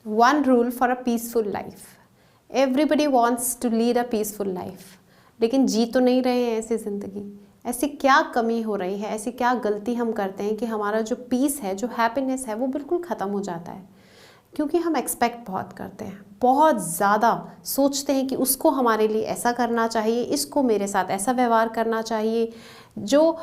One rule for a peaceful life. Everybody wants to lead a peaceful life. लेकिन जी तो नहीं रहे हैं ऐसी ज़िंदगी। ऐसी क्या कमी हो रही है, ऐसी क्या गलती हम करते हैं कि हमारा जो पीस है, जो हैप्पीनेस है, वो बिल्कुल ख़त्म हो जाता है। क्योंकि हम एक्सपेक्ट बहुत करते हैं, बहुत ज़्यादा सोचते हैं कि उसको हमारे लिए ऐसा करना चाहिए, इसको मेरे साथ ऐसा व्यवहार करना चाहिए, जो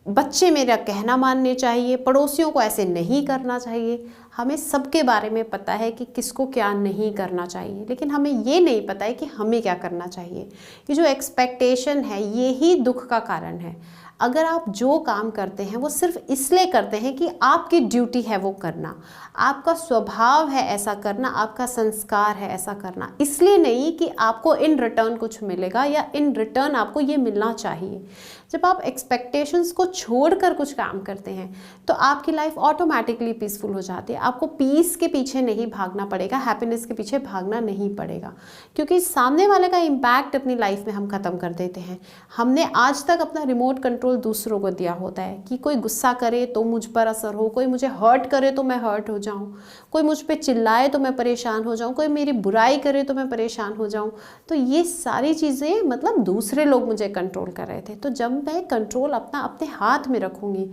बच्चे मेरा कहना मानने चाहिए, पड़ोसियों को ऐसे नहीं करना चाहिए। हमें सबके बारे में पता है कि किसको क्या नहीं करना चाहिए, लेकिन हमें ये नहीं पता है कि हमें क्या करना चाहिए। ये जो एक्सपेक्टेशन है, ये ही दुख का कारण है। अगर आप जो काम करते हैं वो सिर्फ इसलिए करते हैं कि आपकी ड्यूटी है वो करना, आपका स्वभाव है ऐसा करना, आपका संस्कार है ऐसा करना, इसलिए नहीं कि आपको इन रिटर्न कुछ मिलेगा या इन रिटर्न आपको ये मिलना चाहिए। जब आप एक्सपेक्टेशंस को छोड़कर कुछ काम करते हैं तो आपकी लाइफ ऑटोमेटिकली पीसफुल हो जाती है। आपको पीस के पीछे नहीं भागना पड़ेगा, हैप्पीनेस के पीछे भागना नहीं पड़ेगा, क्योंकि सामने वाले का इम्पैक्ट अपनी लाइफ में हम ख़त्म कर देते हैं। हमने आज तक अपना रिमोट कंट्रोल दूसरों को दिया होता है कि कोई गुस्सा करे तो मुझ पर असर हो, कोई मुझे हर्ट करे तो मैं हर्ट हो जाऊँ, कोई मुझ पर चिल्लाए तो मैं परेशान हो जाऊँ, कोई मेरी बुराई करे तो मैं परेशान हो जाऊँ। तो ये सारी चीज़ें मतलब दूसरे लोग मुझे कंट्रोल कर रहे थे। तो जब मैं कंट्रोल अपने हाथ में रखूँगी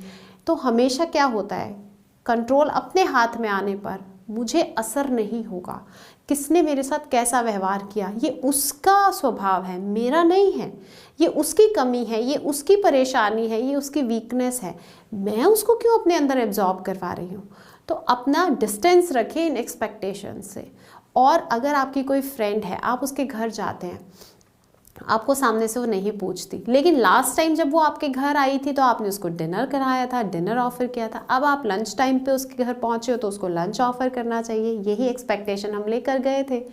तो हमेशा क्या होता है, कंट्रोल अपने हाथ में आने पर मुझे असर नहीं होगा। किसने मेरे साथ कैसा व्यवहार किया ये उसका स्वभाव है, मेरा नहीं है। ये उसकी कमी है, ये उसकी परेशानी है, ये उसकी वीकनेस है। मैं उसको क्यों अपने अंदर एब्जॉर्ब करवा रही हूँ? तो अपना डिस्टेंस रखें इन एक्सपेक्टेशन से। और अगर आपकी कोई फ्रेंड है, आप उसके घर जाते हैं, आपको सामने से वो नहीं पूछती, लेकिन लास्ट टाइम जब वो आपके घर आई थी तो आपने उसको डिनर कराया था, डिनर ऑफर किया था। अब आप लंच टाइम पे उसके घर पहुंचे हो तो उसको लंच ऑफर करना चाहिए। यही एक्सपेक्टेशन हम लेकर गए थे।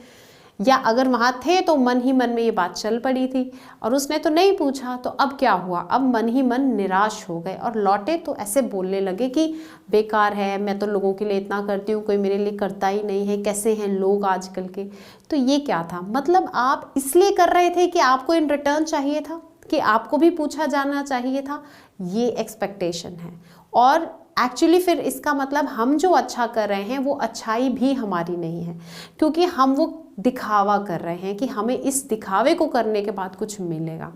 या अगर वहाँ थे तो मन ही मन में ये बात चल पड़ी थी और उसने तो नहीं पूछा, तो अब क्या हुआ? अब मन ही मन निराश हो गए और लौटे तो ऐसे बोलने लगे कि बेकार है, मैं तो लोगों के लिए इतना करती हूँ, कोई मेरे लिए करता ही नहीं है, कैसे हैं लोग आजकल के। तो ये क्या था? मतलब आप इसलिए कर रहे थे कि आपको इन रिटर्न चाहिए था, कि आपको भी पूछा जाना चाहिए था। ये एक्सपेक्टेशन है। और एक्चुअली फिर इसका मतलब हम जो अच्छा कर रहे हैं वो अच्छाई भी हमारी नहीं है, क्योंकि हम वो दिखावा कर रहे हैं कि हमें इस दिखावे को करने के बाद कुछ मिलेगा।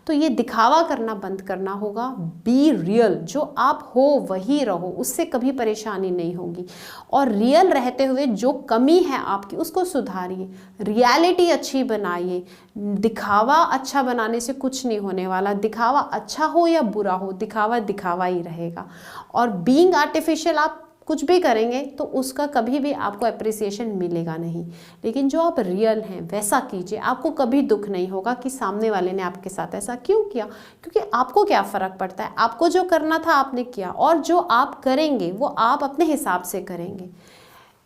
तो ये दिखावा करना बंद करना होगा। बी रियल, जो आप हो वही रहो, उससे कभी परेशानी नहीं होगी। और रियल रहते हुए जो कमी है आपकी उसको सुधारिए, रियलिटी अच्छी बनाइए। दिखावा अच्छा बनाने से कुछ नहीं होने वाला। दिखावा अच्छा हो या बुरा हो, दिखावा दिखावा ही रहेगा। और बीइंग आर्टिफिशियल आप कुछ भी करेंगे तो उसका कभी भी आपको अप्रिसिएशन मिलेगा नहीं। लेकिन जो आप रियल हैं वैसा कीजिए, आपको कभी दुख नहीं होगा कि सामने वाले ने आपके साथ ऐसा क्यों किया, क्योंकि आपको क्या फ़र्क पड़ता है? आपको जो करना था आपने किया, और जो आप करेंगे वो आप अपने हिसाब से करेंगे।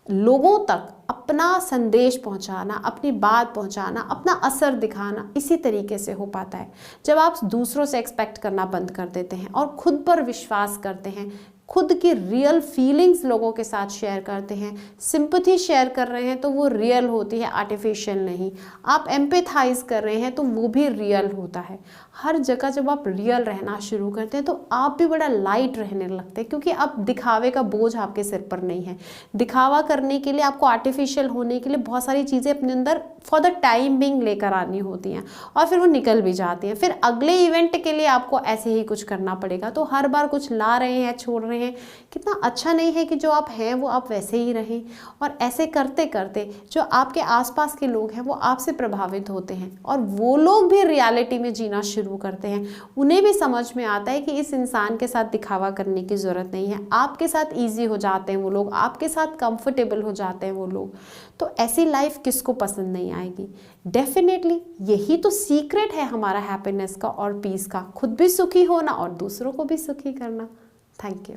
लोगों तक अपना संदेश पहुंचाना, अपनी बात पहुंचाना, अपना असर दिखाना इसी तरीके से हो पाता है जब आप दूसरों से एक्सपेक्ट करना बंद कर देते हैं और खुद पर विश्वास करते हैं, खुद की रियल फीलिंग्स लोगों के साथ शेयर करते हैं। सिंपैथी शेयर कर रहे हैं तो वो रियल होती है, आर्टिफिशियल नहीं। आप एम्पैथाइज कर रहे हैं तो वो भी रियल होता है। हर जगह जब आप रियल रहना शुरू करते हैं तो आप भी बड़ा लाइट रहने लगते हैं, क्योंकि अब दिखावे का बोझ आपके सिर पर नहीं है। दिखावा करने के लिए आपको आर्टिफिशियल होने के लिए बहुत सारी चीज़ें अपने अंदर फॉर द टाइम बिंग लेकर आनी होती हैं और फिर वो निकल भी जाती हैं। फिर अगले इवेंट के लिए आपको ऐसे ही कुछ करना पड़ेगा। तो हर बार कुछ ला रहे हैं, छोड़ रहे हैं, कितना अच्छा नहीं है कि जो आप हैं वो आप वैसे ही रहें। और ऐसे करते करते जो आपके आसपास के लोग हैं वो आपसे प्रभावित होते हैं और वो लोग भी रियलिटी में जीना शुरू करते हैं। उन्हें भी समझ में आता है कि इस इंसान के साथ दिखावा करने की ज़रूरत नहीं है। आपके साथ ईजी हो जाते हैं वो लोग, आपके साथ कंफर्टेबल हो जाते हैं वो लोग। तो ऐसी लाइफ किसको पसंद नहीं आएगी? डेफिनेटली यही तो सीक्रेट है हमारा हैप्पीनेस का और पीस का। खुद भी सुखी होना और दूसरों को भी सुखी करना। Thank you.